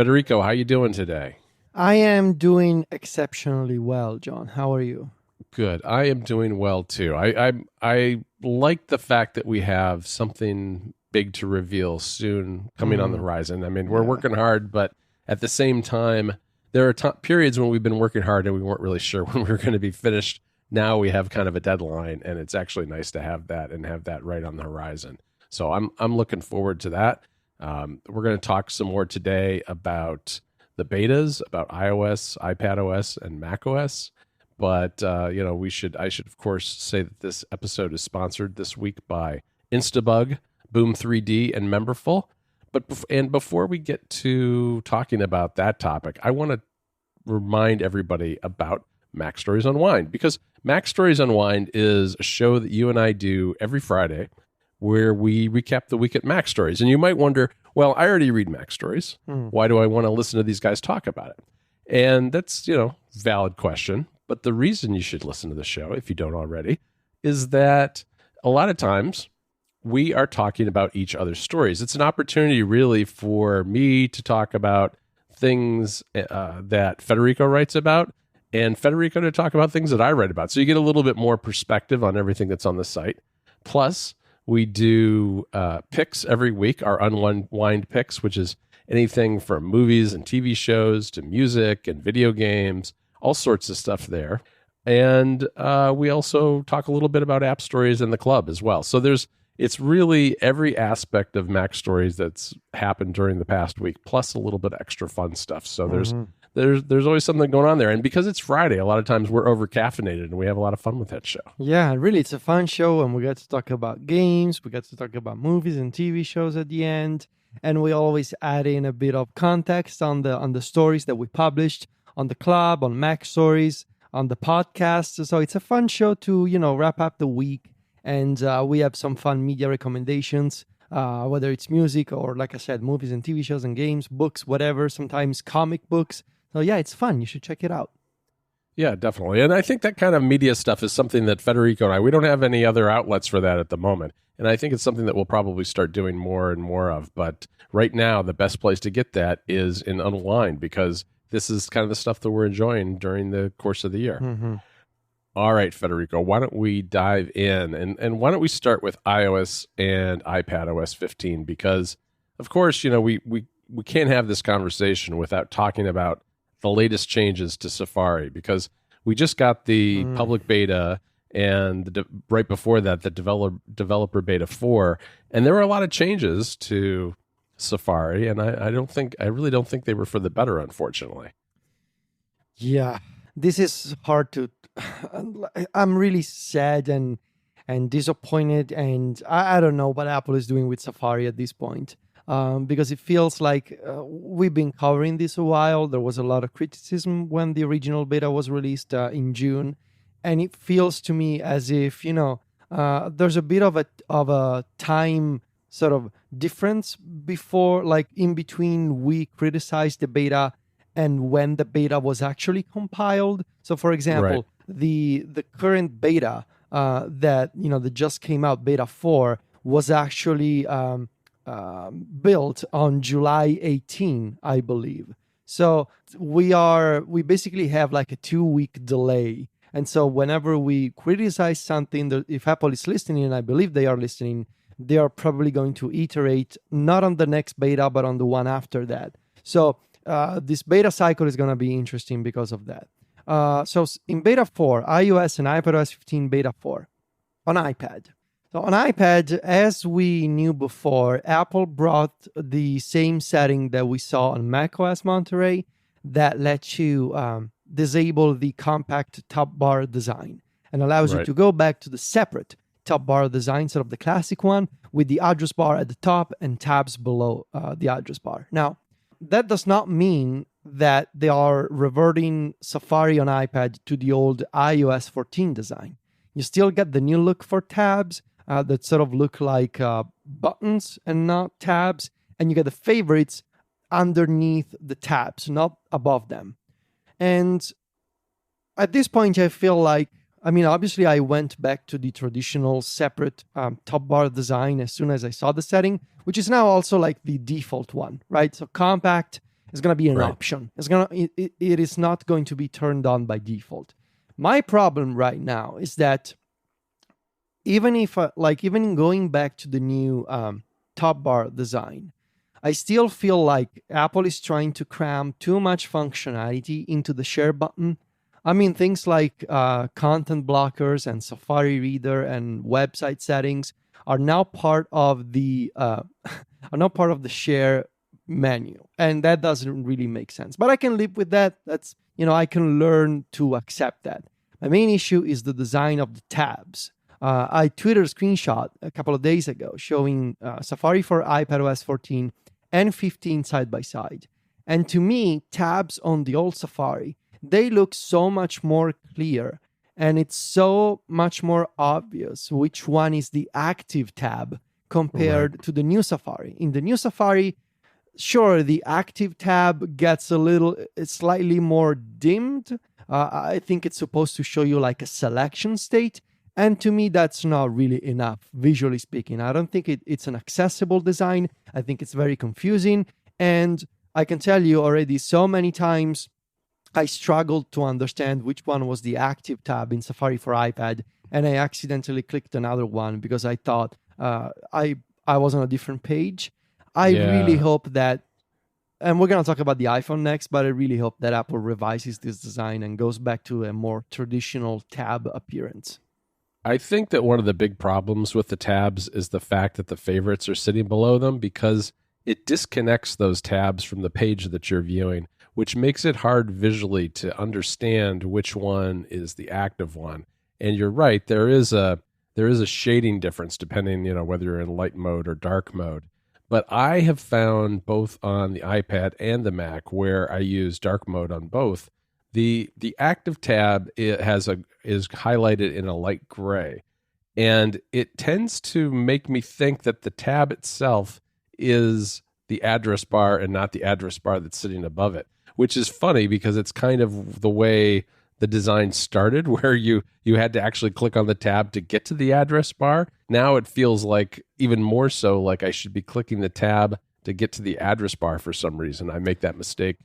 Federico, how you doing today? I am doing exceptionally well, John. How are you? Good. I am doing well too. I like the fact that we have something big to reveal soon coming on the horizon. I mean, we're working hard, but at the same time, there are periods when we've been working hard and we weren't really sure when we were going to be finished. Now we have kind of a deadline, and it's actually nice to have that and have that right on the horizon. So I'm looking forward to that. We're going to talk some more today about the betas, about iOS, iPadOS, and macOS. But I should of course say that this episode is sponsored this week by Instabug, Boom 3D, and Memberful. And before we get to talking about that topic, I want to remind everybody about Mac Stories Unwind, because Mac Stories Unwind is a show that you and I do every Friday where we recap the week at Mac Stories. And you might wonder, well, I already read Mac Stories. Why do I want to listen to these guys talk about it? And that's, valid question. But the reason you should listen to the show, if you don't already, is that a lot of times we are talking about each other's stories. It's an opportunity really for me to talk about things that Federico writes about, and Federico to talk about things that I write about. So you get a little bit more perspective on everything that's on the site. Plus, we do picks every week, our Unwind picks, which is anything from movies and TV shows to music and video games, all sorts of stuff there. And we also talk a little bit about app stories in the club as well. So it's really every aspect of Mac Stories that's happened during the past week, plus a little bit extra fun stuff. So there's always something going on there. And because it's Friday, a lot of times we're over caffeinated and we have a lot of fun with that show. Yeah, really, it's a fun show, and we get to talk about games, we get to talk about movies and TV shows at the end, and we always add in a bit of context on the stories that we published on the club, on Mac Stories, on the podcast. So it's a fun show to, wrap up the week. And we have some fun media recommendations, whether it's music or, like I said, movies and TV shows and games, books, whatever, sometimes comic books. So yeah, it's fun. You should check it out. Yeah, definitely. And I think that kind of media stuff is something that Federico and we don't have any other outlets for that at the moment. And I think it's something that we'll probably start doing more and more of. But right now, the best place to get that is in Unwind, because this is kind of the stuff that we're enjoying during the course of the year. Mm-hmm. All right, Federico, why don't we dive in? And why don't we start with iOS and iPadOS 15? Because, of course, we can't have this conversation without talking about the latest changes to Safari, because we just got the public beta, and right before that, the developer beta 4. And there were a lot of changes to Safari, and I really don't think they were for the better, unfortunately. Yeah, this is hard to. I'm really sad and disappointed, and I don't know what Apple is doing with Safari at this point, because it feels like we've been covering this a while. There was a lot of criticism when the original beta was released in June, and it feels to me as if there's a bit of a time sort of difference before, like in between, we criticized the beta and when the beta was actually compiled. So, for example, the current beta that just came out, beta 4, was actually built on July 18, I believe. So we basically have like a 2-week delay. And so whenever we criticize something, if Apple is listening, and I believe they are listening, they are probably going to iterate not on the next beta, but on the one after that. So this beta cycle is going to be interesting because of that. So in beta 4, iOS and iPadOS 15 beta 4 on iPad. So on iPad, as we knew before, Apple brought the same setting that we saw on macOS Monterey that lets you disable the compact top bar design and allows you to go back to the separate top bar design, sort of the classic one, with the address bar at the top and tabs below the address bar. Now, that does not mean that they are reverting Safari on iPad to the old iOS 14 design. You still get the new look for tabs that sort of look like buttons and not tabs, and you get the favorites underneath the tabs, not above them. And at this point, I feel like, obviously I went back to the traditional separate top bar design as soon as I saw the setting, which is now also like the default one, right? So compact It's going to be an Right. option. It is not going to be turned on by default. My problem right now is that even if even going back to the new top bar design, I still feel like Apple is trying to cram too much functionality into the share button. I mean, things like content blockers and Safari Reader and website settings are now part of the share menu, and that doesn't really make sense. But I can live with that. That's I can learn to accept that. My main issue is the design of the tabs. I tweeted a screenshot a couple of days ago showing Safari for iPadOS 14 and 15 side by side, and to me, tabs on the old Safari, they look so much more clear, and it's so much more obvious which one is the active tab compared to the new Safari. In the new Safari, sure, the active tab gets slightly more dimmed. I think it's supposed to show you like a selection state. And to me, that's not really enough, visually speaking. I don't think it's an accessible design. I think it's very confusing. And I can tell you already so many times, I struggled to understand which one was the active tab in Safari for iPad. And I accidentally clicked another one because I thought I was on a different page. I really hope that, and we're going to talk about the iPhone next, but I really hope that Apple revises this design and goes back to a more traditional tab appearance. I think that one of the big problems with the tabs is the fact that the favorites are sitting below them, because it disconnects those tabs from the page that you're viewing, which makes it hard visually to understand which one is the active one. And you're right, there is a shading difference depending, whether you're in light mode or dark mode. But I have found both on the iPad and the Mac, where I use dark mode on both, the active tab is highlighted in a light gray, and it tends to make me think that the tab itself is the address bar and not the address bar that's sitting above it, which is funny because it's kind of the way the design started, where you had to actually click on the tab to get to the address bar. Now it feels like even more so like I should be clicking the tab to get to the address bar for some reason. I make that mistake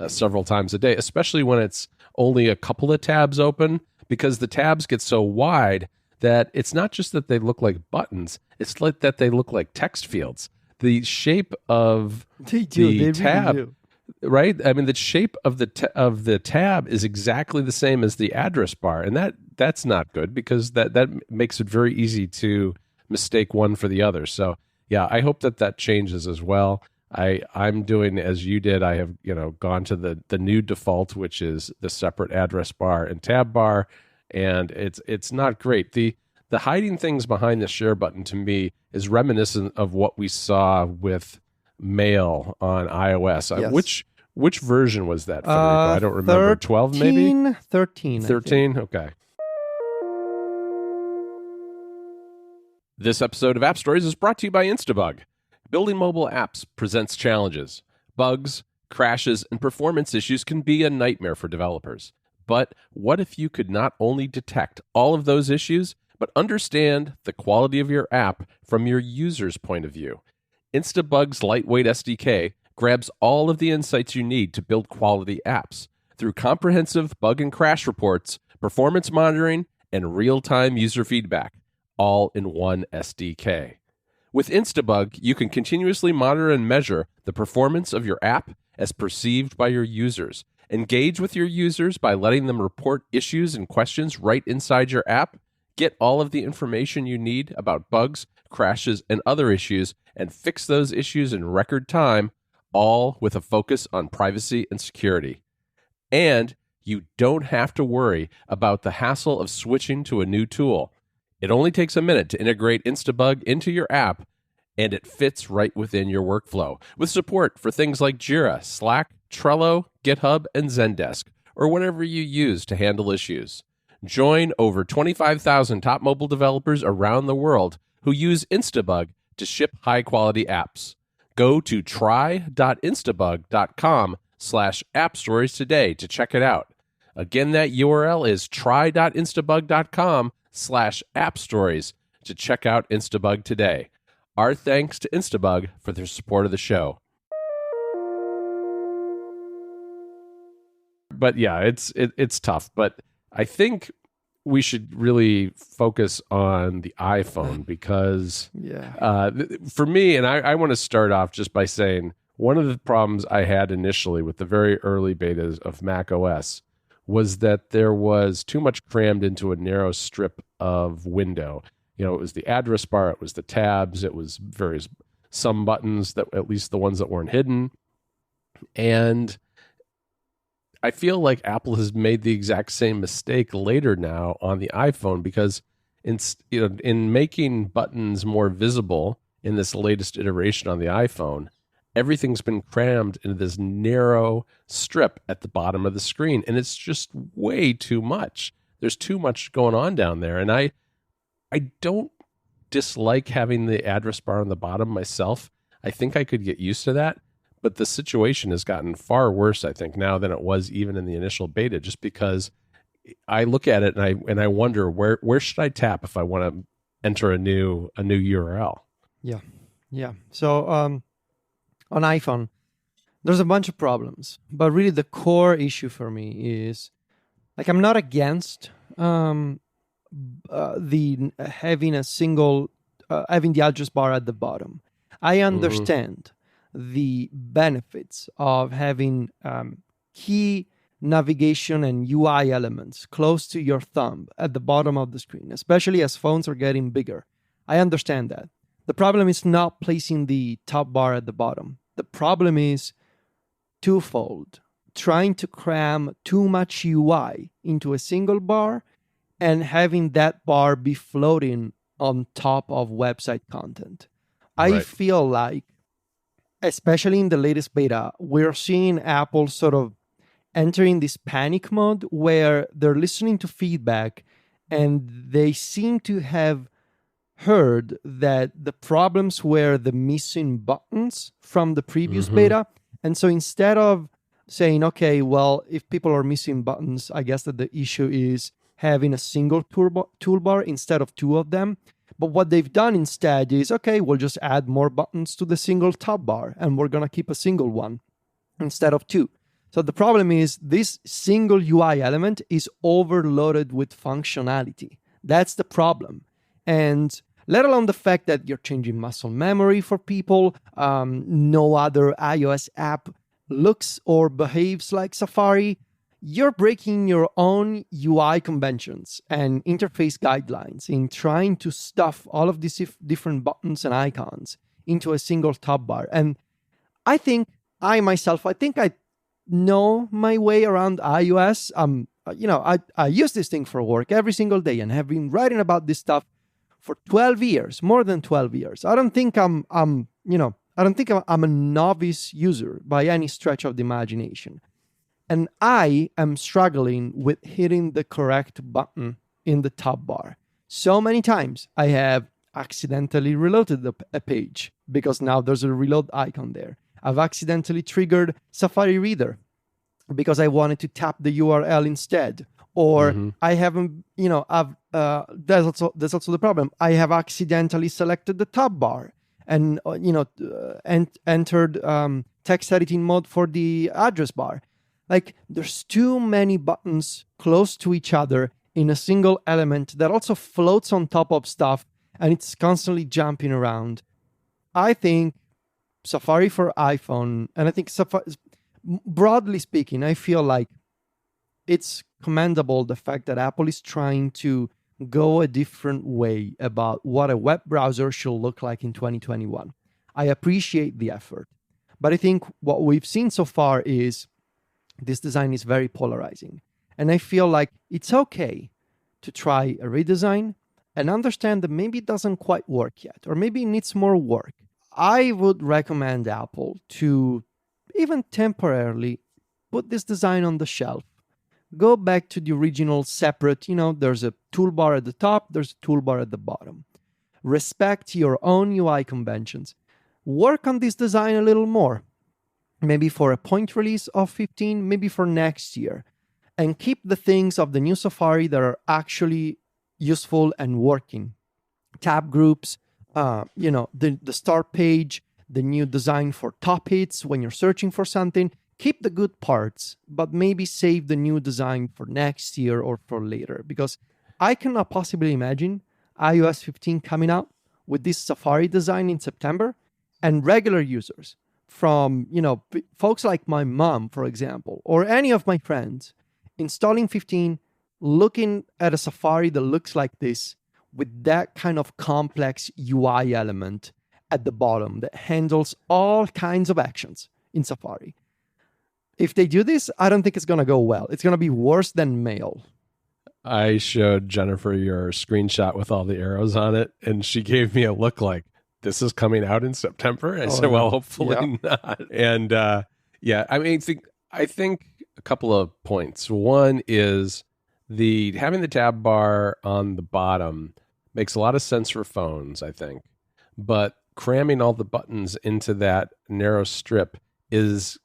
several times a day, especially when it's only a couple of tabs open, because the tabs get so wide that it's not just that they look like buttons, it's like that they look like text fields. The shape of the tab, really do. Right? I mean, the shape of the tab is exactly the same as the address bar, and that's not good, because that makes it very easy to mistake one for the other. So yeah, I hope that changes as well. I'm doing as you did. I have gone to the new default, which is the separate address bar and tab bar, and it's not great. The hiding things behind the share button to me is reminiscent of what we saw with Mail on iOS. Yes. Which version was that, Federico? I don't remember. 12 maybe? 13. 13? Okay. This episode of App Stories is brought to you by Instabug. Building mobile apps presents challenges. Bugs, crashes, and performance issues can be a nightmare for developers. But what if you could not only detect all of those issues, but understand the quality of your app from your user's point of view? Instabug's lightweight SDK grabs all of the insights you need to build quality apps through comprehensive bug and crash reports, performance monitoring, and real-time user feedback, all in one SDK. With Instabug, you can continuously monitor and measure the performance of your app as perceived by your users. Engage with your users by letting them report issues and questions right inside your app. Get all of the information you need about bugs, crashes, and other issues, and fix those issues in record time, all with a focus on privacy and security. And you don't have to worry about the hassle of switching to a new tool. It only takes a minute to integrate Instabug into your app, and it fits right within your workflow, with support for things like Jira, Slack, Trello, GitHub, and Zendesk, or whatever you use to handle issues. Join over 25,000 top mobile developers around the world who use Instabug to ship high-quality apps. Go to try.instabug.com/appstories today to check it out. Again, that URL is try.instabug.com/appstories to check out Instabug today. Our thanks to Instabug for their support of the show. But yeah, it's tough. But I think we should really focus on the iPhone because for me, and I want to start off just by saying one of the problems I had initially with the very early betas of Mac OS was that there was too much crammed into a narrow strip of window. You know, it was the address bar, it was the tabs, it was some buttons, that at least the ones that weren't hidden. And I feel like Apple has made the exact same mistake later now on the iPhone because in making buttons more visible in this latest iteration on the iPhone, everything's been crammed into this narrow strip at the bottom of the screen, and it's just way too much. There's too much going on down there, and I don't dislike having the address bar on the bottom myself. I think I could get used to that. But the situation has gotten far worse, I think, now than it was even in the initial beta, just because I look at it and I wonder where should I tap if I want to enter a new URL. Yeah. So on iPhone, there's a bunch of problems, but really the core issue for me is like I'm not against the having a single having the address bar at the bottom. I understand the benefits of having key navigation and UI elements close to your thumb at the bottom of the screen, especially as phones are getting bigger. I understand that. The problem is not placing the top bar at the bottom. The problem is twofold. Trying to cram too much UI into a single bar and having that bar be floating on top of website content. I feel like, especially in the latest beta, we're seeing Apple sort of entering this panic mode where they're listening to feedback and they seem to have heard that the problems were the missing buttons from the previous beta. And so instead of saying, okay, well, if people are missing buttons, I guess that the issue is having a single toolbar instead of two of them. But what they've done instead is, okay, we'll just add more buttons to the single top bar, and we're going to keep a single one instead of two. So the problem is this single UI element is overloaded with functionality. That's the problem. And let alone the fact that you're changing muscle memory for people. No other iOS app looks or behaves like Safari. You're breaking your own UI conventions and interface guidelines in trying to stuff all of these different buttons and icons into a single top bar. And I think I know my way around iOS. I use this thing for work every single day and have been writing about this stuff for 12 years, more than 12 years. I don't think I'm a novice user by any stretch of the imagination. And I am struggling with hitting the correct button in the top bar. So many times I have accidentally reloaded a page because now there's a reload icon there. I've accidentally triggered Safari Reader because I wanted to tap the URL instead. Or I haven't, there's also the problem. I have accidentally selected the top bar and, entered text editing mode for the address bar. Like, there's too many buttons close to each other in a single element that also floats on top of stuff, and it's constantly jumping around. I think Safari for iPhone, and I think Safari, broadly speaking, I feel like it's commendable the fact that Apple is trying to go a different way about what a web browser should look like in 2021. I appreciate the effort, but I think what we've seen so far is this design is very polarizing. And I feel like it's okay to try a redesign and understand that maybe it doesn't quite work yet, or maybe it needs more work. I would recommend Apple to even temporarily put this design on the shelf. Go back to the original separate, there's a toolbar at the top, there's a toolbar at the bottom. Respect your own UI conventions. Work on this design a little more. Maybe for a point release of 15, maybe for next year. And keep the things of the new Safari that are actually useful and working. Tab groups, the start page, the new design for top hits when you're searching for something. keep the good parts, but maybe save the new design for next year or for later. Because I cannot possibly imagine iOS 15 coming out with this Safari design in September, and regular users from, folks like my mom, for example, or any of my friends installing 15, looking at a Safari that looks like this with that kind of complex UI element at the bottom that handles all kinds of actions in Safari. If they do this, I don't think it's going to go well. It's going to be worse than Mail. I showed Jennifer your screenshot with all the arrows on it, and she gave me a look like, this is coming out in September? I said, well, hopefully not. And I think a couple of points. One is having the tab bar on the bottom makes a lot of sense for phones, I think. But cramming all the buttons into that narrow strip is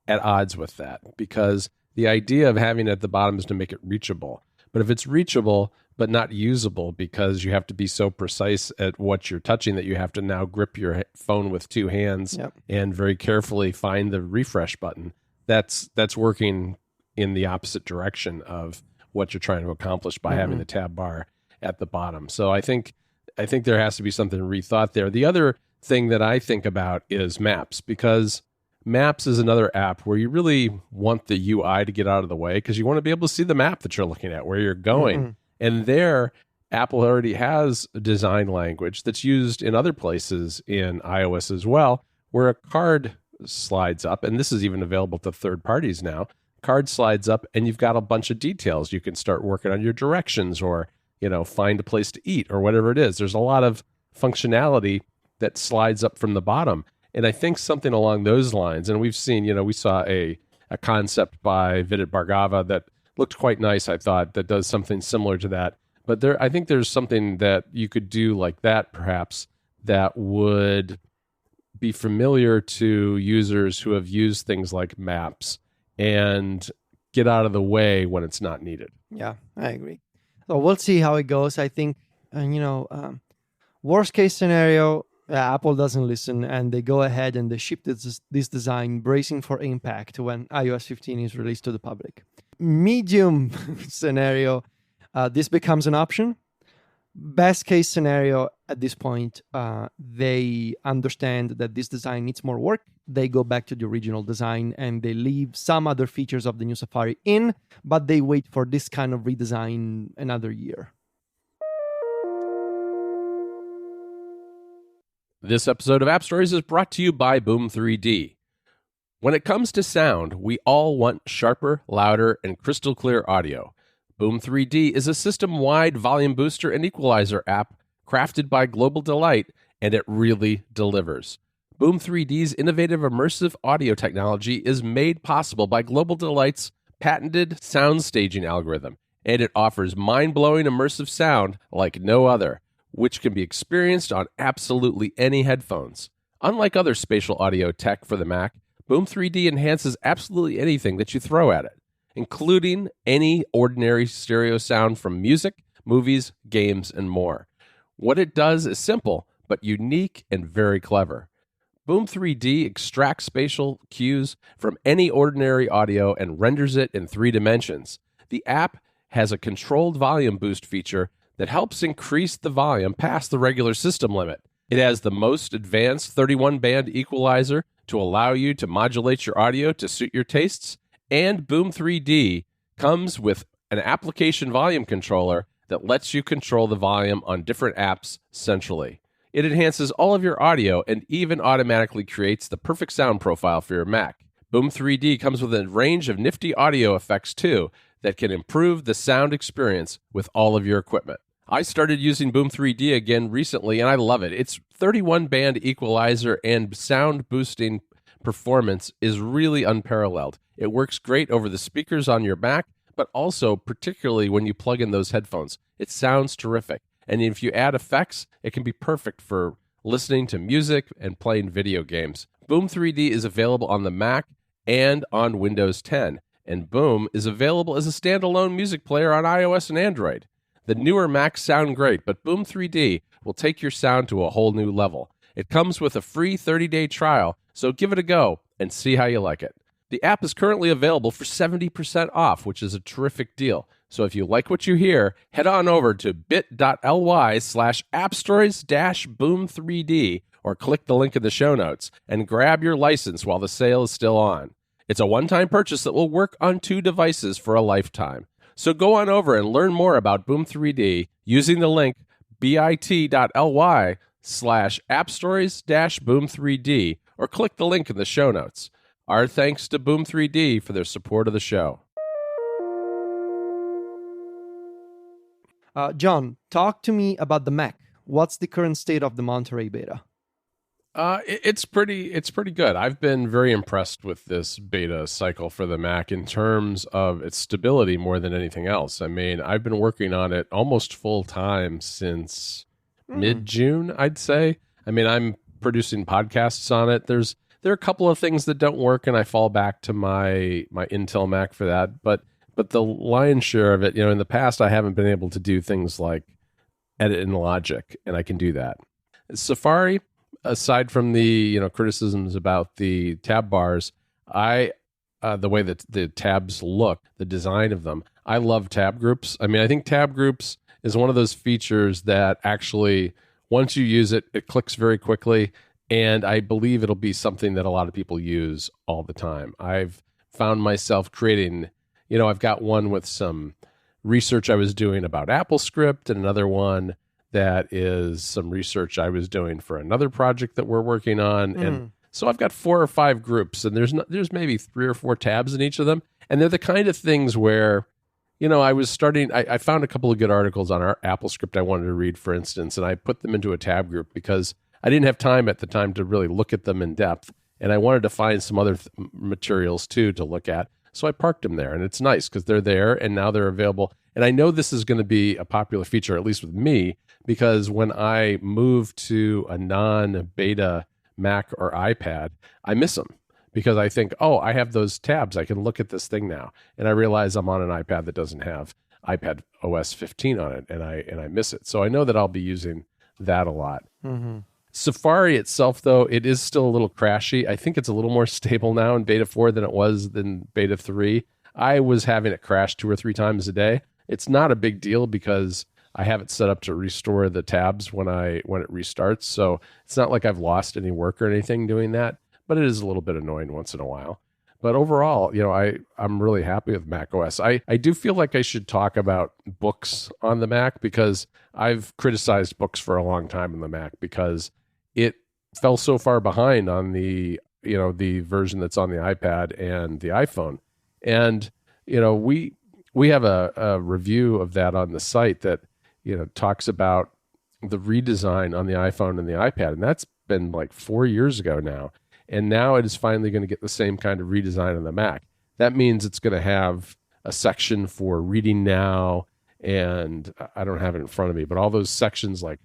at odds with that, because the idea of having it at the bottom is to make it reachable. But if it's reachable but not usable because you have to be so precise at what you're touching that you have to now grip your phone with two hands and very carefully find the refresh button, that's working in the opposite direction of what you're trying to accomplish by having the tab bar at the bottom. So I think there has to be something rethought there. The other thing that I think about is Maps, because Maps is another app where you really want the UI to get out of the way because you want to be able to see the map that you're looking at, where you're going. And there, Apple already has a design language that's used in other places in iOS as well, where a card slides up, and this is even available to third parties now. Card slides up, and you've got a bunch of details. You can start working on your directions or, find a place to eat or whatever it is. There's a lot of functionality that slides up from the bottom. And I think something along those lines, and we've seen, we saw a concept by Vidit Bhargava that looked quite nice, I thought, that does something similar to that. But I think there's something that you could do like that, perhaps, that would be familiar to users who have used things like Maps and get out of the way when it's not needed. Yeah, I agree. So we'll see how it goes. I think, worst case scenario, Apple doesn't listen and they go ahead and they ship this design bracing for impact when iOS 15 is released to the public. Medium scenario, this becomes an option. Best case scenario at this point, they understand that this design needs more work. They go back to the original design and they leave some other features of the new Safari in, but they wait for this kind of redesign another year. This episode of App Stories is brought to you by Boom 3D. When it comes to sound, we all want sharper, louder, and crystal clear audio. Boom 3D is a system-wide volume booster and equalizer app crafted by Global Delight, and it really delivers. Boom 3D's innovative immersive audio technology is made possible by Global Delight's patented sound staging algorithm, and it offers mind-blowing immersive sound like no other, which can be experienced on absolutely any headphones. Unlike other spatial audio tech for the Mac, Boom 3D enhances absolutely anything that you throw at it, including any ordinary stereo sound from music, movies, games, and more. What it does is simple, but unique and very clever. Boom 3D extracts spatial cues from any ordinary audio and renders it in 3 dimensions. The app has a controlled volume boost feature that helps increase the volume past the regular system limit. It has the most advanced 31-band equalizer to allow you to modulate your audio to suit your tastes, and Boom 3D comes with an application volume controller that lets you control the volume on different apps centrally. It enhances all of your audio and even automatically creates the perfect sound profile for your Mac. Boom 3D comes with a range of nifty audio effects too that can improve the sound experience with all of your equipment. I started using Boom 3D again recently, and I love it. Its 31-band equalizer and sound boosting performance is really unparalleled. It works great over the speakers on your Mac, but also particularly when you plug in those headphones. It sounds terrific. And if you add effects, it can be perfect for listening to music and playing video games. Boom 3D is available on the Mac and on Windows 10, and Boom is available as a standalone music player on iOS and Android. The newer Macs sound great, but Boom 3D will take your sound to a whole new level. It comes with a free 30-day trial, so give it a go and see how you like it. The app is currently available for 70% off, which is a terrific deal. So if you like what you hear, head on over to bit.ly/appstories-boom3d or click the link in the show notes and grab your license while the sale is still on. It's a one-time purchase that will work on 2 devices for a lifetime. So go on over and learn more about Boom 3D using the link bit.ly/appstories-boom3d or click the link in the show notes. Our thanks to Boom 3D for their support of the show. John, talk to me about the Mac. What's the current state of the Monterey beta? It's pretty good. I've been very impressed with this beta cycle for the Mac in terms of its stability more than anything else. I mean, I've been working on it almost full time since mid-June, I'd say. I mean, I'm producing podcasts on it. There are a couple of things that don't work, and I fall back to my Intel Mac for that. But the lion's share of it, in the past, I haven't been able to do things like edit in Logic, and I can do that. Safari, aside from the criticisms about the tab bars, the way that the tabs look, the design of them, I love tab groups. I mean, I think tab groups is one of those features that actually, once you use it, it clicks very quickly. And I believe it'll be something that a lot of people use all the time. I've found myself creating, I've got one with some research I was doing about AppleScript, and another one that is some research I was doing for another project that we're working on. And so I've got 4 or 5 groups, and there's maybe 3 or 4 tabs in each of them. And they're the kind of things where, I found a couple of good articles on our AppleScript I wanted to read, for instance, and I put them into a tab group because I didn't have time at the time to really look at them in depth, and I wanted to find some other materials too to look at. So I parked them there, and it's nice because they're there, and now they're available. And I know this is going to be a popular feature, at least with me, because when I move to a non-beta Mac or iPad, I miss them because I think, oh, I have those tabs. I can look at this thing now. And I realize I'm on an iPad that doesn't have iPad OS 15 on it, and I miss it. So I know that I'll be using that a lot. Safari itself, though, it is still a little crashy. I think it's a little more stable now in beta 4 than it was in beta 3. I was having it crash 2 or 3 times a day. It's not a big deal because I have it set up to restore the tabs when it restarts. So it's not like I've lost any work or anything doing that, but it is a little bit annoying once in a while. But overall, I'm really happy with macOS. I do feel like I should talk about books on the Mac because I've criticized books for a long time on the Mac because it fell so far behind on the version that's on the iPad and the iPhone. And, we have a review of that on the site that, talks about the redesign on the iPhone and the iPad. And that's been like 4 years ago now. And now it is finally going to get the same kind of redesign on the Mac. That means it's going to have a section for reading now. And I don't have it in front of me, but all those sections like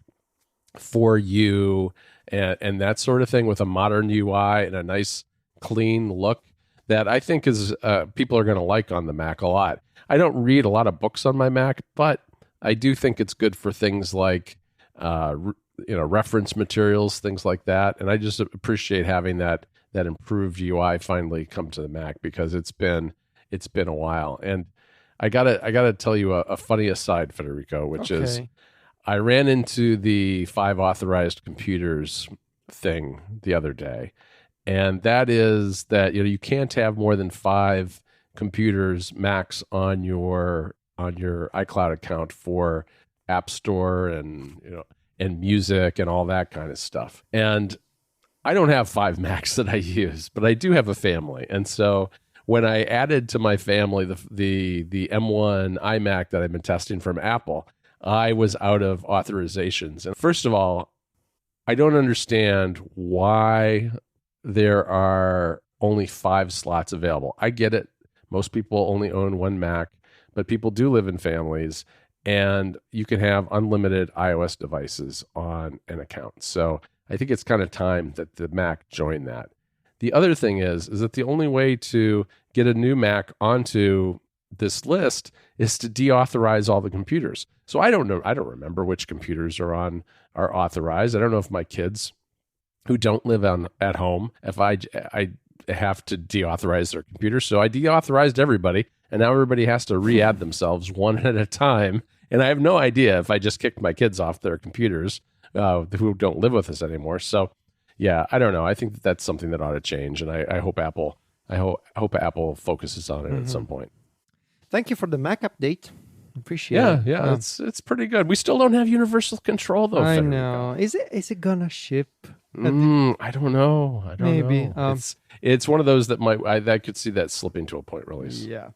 for you and that sort of thing with a modern UI and a nice clean look that I think is people are going to like on the Mac a lot. I don't read a lot of books on my Mac, but I do think it's good for things like reference materials, things like that. And I just appreciate having that improved UI finally come to the Mac because it's been a while. And I gotta tell you a funny aside, Federico, which is I ran into the 5 authorized computers thing the other day. And that is that you can't have more than 5 computers max on your iCloud account for App Store and music and all that kind of stuff. And I don't have 5 Macs that I use, but I do have a family. And so when I added to my family the M1 iMac that I've been testing from Apple, I was out of authorizations. And first of all, I don't understand why there are only 5 slots available. I get it. Most people only own 1 Mac, but people do live in families, and you can have unlimited iOS devices on an account. So I think it's kind of time that the Mac join that. The other thing is that the only way to get a new Mac onto this list is to deauthorize all the computers. So I don't know. I don't remember which computers are authorized. I don't know if my kids who don't live at home, if I have to deauthorize their computers. So I deauthorized everybody, and now everybody has to re-add themselves one at a time. And I have no idea if I just kicked my kids off their computers who don't live with us anymore. So yeah, I don't know. I think that's something that ought to change, and I hope Apple focuses on it at some point. Thank you for the Mac update. Appreciate it. Yeah, it's pretty good. We still don't have universal control though. I Federico. know. Is it gonna ship? I don't know. Maybe. Know. It's one of those that I could see that slipping to a point release. Yeah.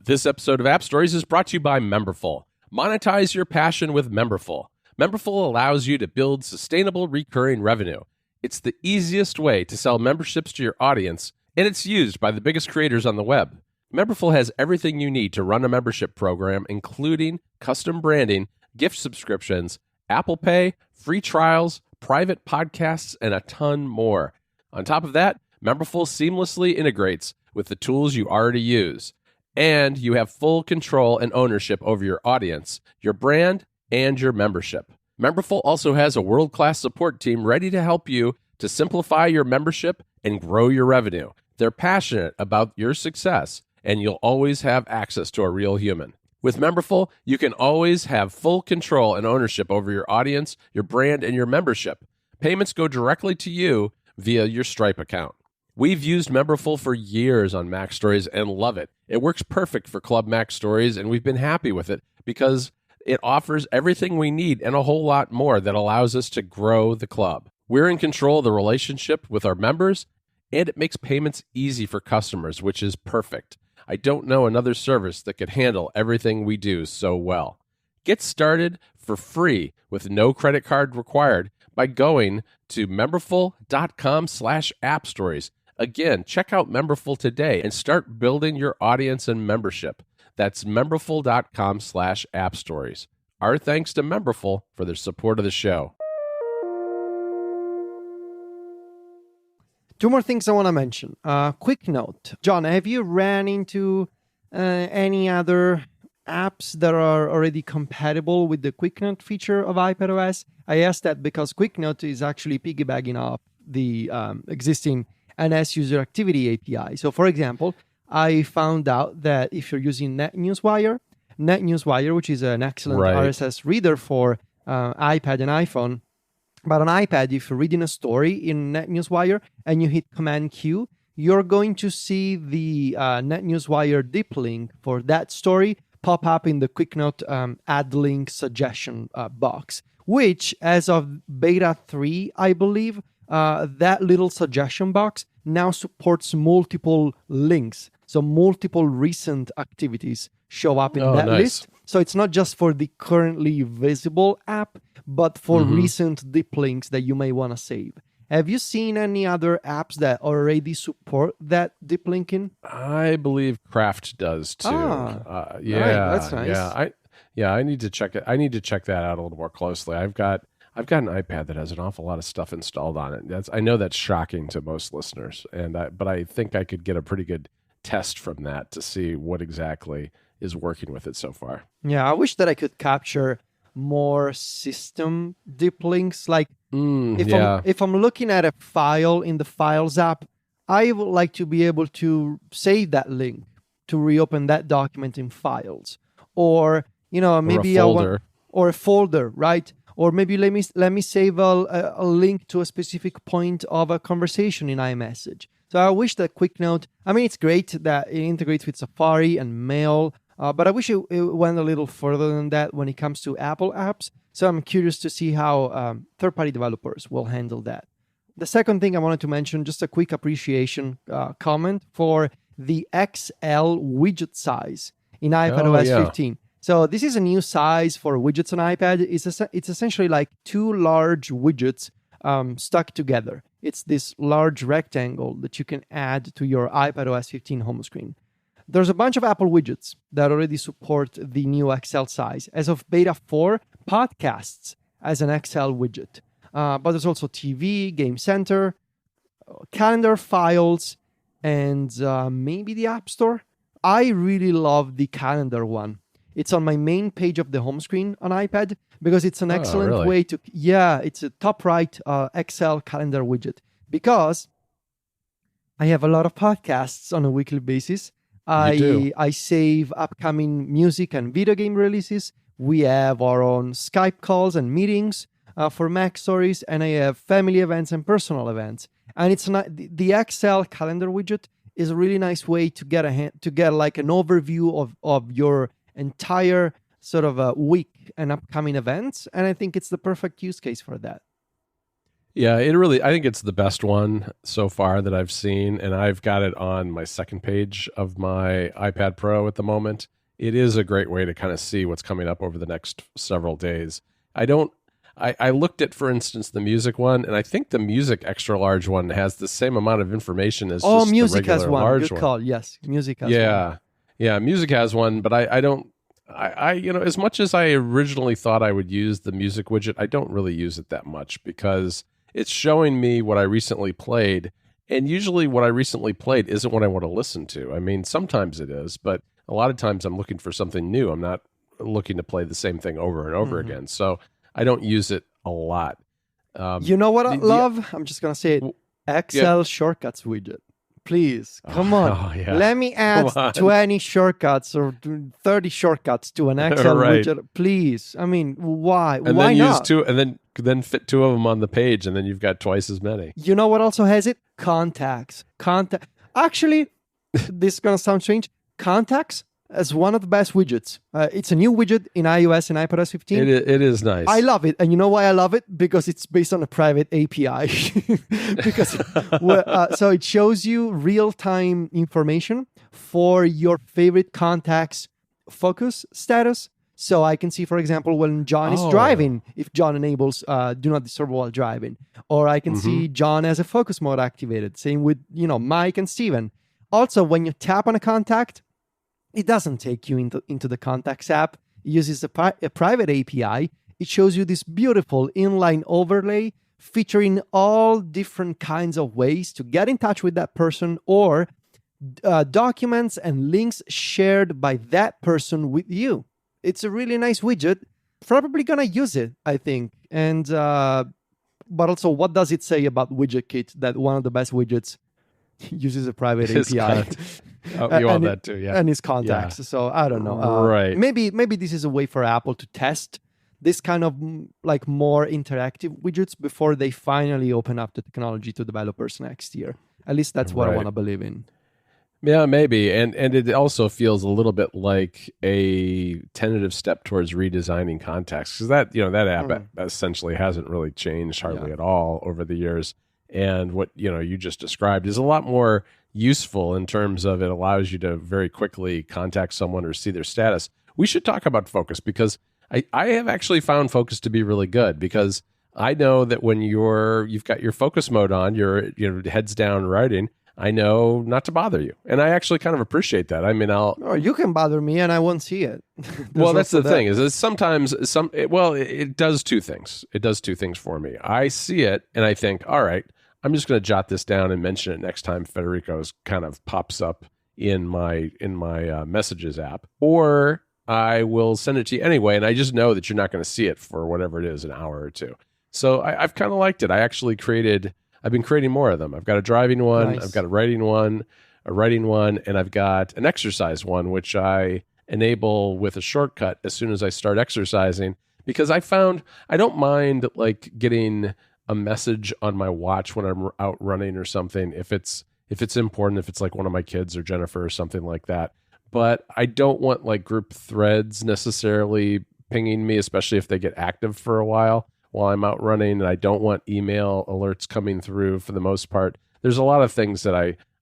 This episode of App Stories is brought to you by Memberful. Monetize your passion with Memberful. Memberful allows you to build sustainable recurring revenue. It's the easiest way to sell memberships to your audience, and it's used by the biggest creators on the web. Memberful has everything you need to run a membership program, including custom branding, gift subscriptions, Apple Pay, free trials, private podcasts, and a ton more. On top of that, Memberful seamlessly integrates with the tools you already use. And you have full control and ownership over your audience, your brand, and your membership. Memberful also has a world-class support team ready to help you to simplify your membership and grow your revenue. They're passionate about your success, and you'll always have access to a real human. With Memberful, you can always have full control and ownership over your audience, your brand, and your membership. Payments go directly to you via your Stripe account. We've used Memberful for years on Mac Stories and love it. It works perfect for Club Mac Stories, and we've been happy with it because it offers everything we need and a whole lot more that allows us to grow the club. We're in control of the relationship with our members, and it makes payments easy for customers, which is perfect. I don't know another service that could handle everything we do so well. Get started for free with no credit card required by going to memberful.com/appstories. Again, check out Memberful today and start building your audience and membership. That's memberful.com/appstories. Our thanks to Memberful for their support of the show. Two more things I want to mention. Quick note. John, have you ran into any other apps that are already compatible with the Quick Note feature of iPadOS? I asked that because Quick Note is actually piggybacking off the existing NS User Activity API. So, for example, I found out that if you're using NetNewsWire, which is an excellent RSS reader for iPad and iPhone, but on iPad, if you're reading a story in NetNewsWire and you hit Command Q, you're going to see the NetNewsWire deep link for that story pop up in the QuickNote add link suggestion box, which as of beta 3, I believe, that little suggestion box now supports multiple links. So multiple recent activities show up in that list. So it's not just for the currently visible app, but for recent deep links that you may want to save. Have you seen any other apps that already support that deep linking? I believe Craft does too. Right, that's nice. I need to check it. I need to check that out a little more closely. I've got an iPad that has an awful lot of stuff installed on it. I know that's shocking to most listeners, but I think I could get a pretty good test from that to see what exactly is working with it so far. Yeah, I wish that I could capture more system deep links. Like if I'm looking at a file in the Files app, I would like to be able to save that link to reopen that document in Files, or maybe or a folder, right? Or maybe let me save a link to a specific point of a conversation in iMessage. So I wish that QuickNote, it's great that it integrates with Safari and Mail, but I wish it went a little further than that when it comes to Apple apps. So I'm curious to see how third-party developers will handle that. The second thing I wanted to mention, just a quick appreciation comment for the XL widget size in iPadOS 15. So this is a new size for widgets on iPad. It's essentially like two large widgets stuck together. It's this large rectangle that you can add to your iPadOS 15 home screen. There's a bunch of Apple widgets that already support the new XL size. As of beta 4, podcasts as an XL widget. But there's also TV, Game Center, calendar, files, and maybe the App Store. I really love the calendar one. It's on my main page of the home screen on iPad because it's an excellent really? way to, yeah, it's a top right Excel calendar widget. Because I have a lot of podcasts on a weekly basis. You do. I save upcoming music and video game releases. We have our own Skype calls and meetings for Mac Stories, and I have family events and personal events. And it's not the Excel calendar widget is a really nice way to get like an overview of your entire sort of a week and upcoming events. And I think it's the perfect use case for that. Yeah, I think it's the best one so far that I've seen, and I've got it on my second page of my iPad Pro at the moment. It is a great way to kind of see what's coming up over the next several days. I looked at, for instance, the music one, and I think the music extra large one has the same amount of information as just music the regular has one. large Good call. Yes, music has one. Yeah, music has one, but I don't. As much as I originally thought I would use the music widget, I don't really use it that much because it's showing me what I recently played, and usually what I recently played isn't what I want to listen to. I mean, sometimes it is, but a lot of times I'm looking for something new. I'm not looking to play the same thing over and over again. So I don't use it a lot. You know what I love? I'm just going to say it. Excel shortcuts widget. Please, come on. Oh, yeah. Let me add 20 shortcuts or 30 shortcuts to an Excel widget. Please. I mean, why? And why then not? use two, and then fit two of them on the page, and then you've got twice as many. You know what also has it? Contacts. Actually, this is going to sound strange. Contacts as one of the best widgets. It's a new widget in iOS and iPadOS 15. It is nice. I love it. And you know why I love it? Because it's based on a private API. So it shows you real-time information for your favorite contacts' focus status. So I can see, for example, when John is driving, if John enables Do Not Disturb while driving. Or I can see John has a focus mode activated. Same with, Mike and Steven. Also, when you tap on a contact, it doesn't take you into the Contacts app. It uses a private API. It shows you this beautiful inline overlay featuring all different kinds of ways to get in touch with that person or documents and links shared by that person with you. It's a really nice widget. Probably going to use it, I think. And but also, what does it say about WidgetKit that one of the best widgets uses a private API? You want that too, yeah. And his contacts. Yeah. So I don't know. Right. Maybe this is a way for Apple to test this kind of like more interactive widgets before they finally open up the technology to developers next year. At least that's what I want to believe in. Yeah, maybe. And it also feels a little bit like a tentative step towards redesigning contacts, because that app essentially hasn't really changed hardly at all over the years. And what you just described is a lot more useful in terms of it allows you to very quickly contact someone or see their status. We should talk about Focus, because I have actually found Focus to be really good, because I know that when you've got your focus mode on, you're heads down writing, I know not to bother you. And I actually kind of appreciate that. I mean, you can bother me and I won't see it. Well, that's the thing is sometimes it does two things. It does two things for me. I see it and I think, all right, I'm just going to jot this down and mention it next time Federico's kind of pops up in my messages app, or I will send it to you anyway. And I just know that you're not going to see it for whatever it is, an hour or two. So I've kind of liked it. I've been creating more of them. I've got a driving one, nice. I've got a writing one, and I've got an exercise one, which I enable with a shortcut as soon as I start exercising, because I found I don't mind like getting a message on my watch when I'm out running or something, if it's important, if it's like one of my kids or Jennifer or something like that. But I don't want like group threads necessarily pinging me, especially if they get active for a while I'm out running, and I don't want email alerts coming through for the most part. There's a lot of things that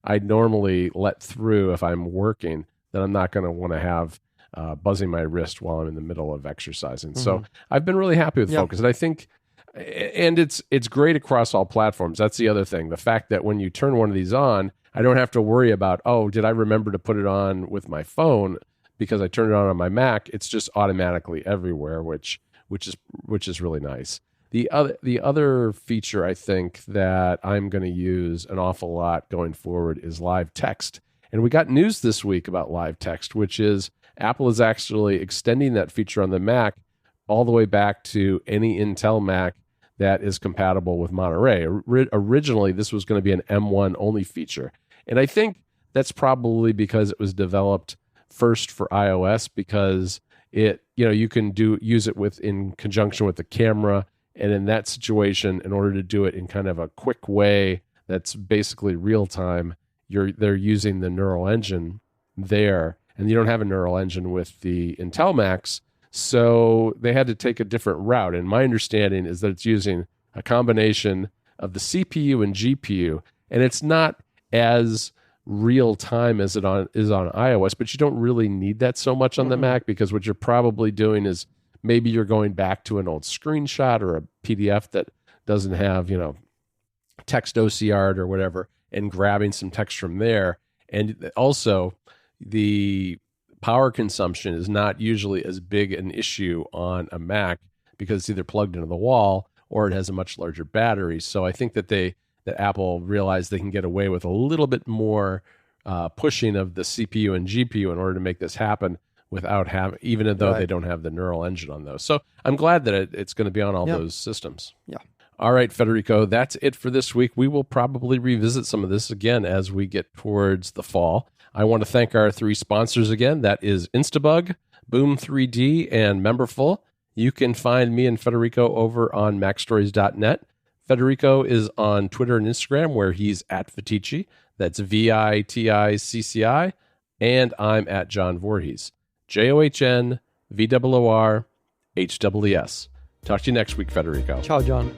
I normally let through if I'm working that I'm not going to want to have buzzing my wrist while I'm in the middle of exercising. Mm-hmm. So I've been really happy with Focus. And I think, and it's great across all platforms. That's the other thing. The fact that when you turn one of these on, I don't have to worry about, did I remember to put it on with my phone because I turned it on my Mac? It's just automatically everywhere, which is really nice. The other feature I think that I'm going to use an awful lot going forward is live text. And we got news this week about live text, which is Apple is actually extending that feature on the Mac all the way back to any Intel Mac that is compatible with Monterey. Originally, this was going to be an M1 only feature. And I think that's probably because it was developed first for iOS, because you can use it in conjunction with the camera. And in that situation, in order to do it in kind of a quick way that's basically real time, they're using the neural engine there. And you don't have a neural engine with the Intel Macs, so they had to take a different route. And my understanding is that it's using a combination of the CPU and GPU, and it's not as real time as it is on iOS, but you don't really need that so much on the Mac, because what you're probably doing is maybe you're going back to an old screenshot or a PDF that doesn't have, text OCR'd or whatever, and grabbing some text from there. And also, the power consumption is not usually as big an issue on a Mac because it's either plugged into the wall or it has a much larger battery. So I think that Apple realized they can get away with a little bit more pushing of the CPU and GPU in order to make this happen without even though they don't have the neural engine on those. So I'm glad that it's going to be on all those systems. Yeah. All right, Federico, that's it for this week. We will probably revisit some of this again as we get towards the fall. I want to thank our 3 sponsors again. That is Instabug, Boom3D, and Memberful. You can find me and Federico over on MacStories.net. Federico is on Twitter and Instagram, where he's at Viticci. That's VITICCI. And I'm at John Voorhees. JOHNVOORHEES. Talk to you next week, Federico. Ciao, John.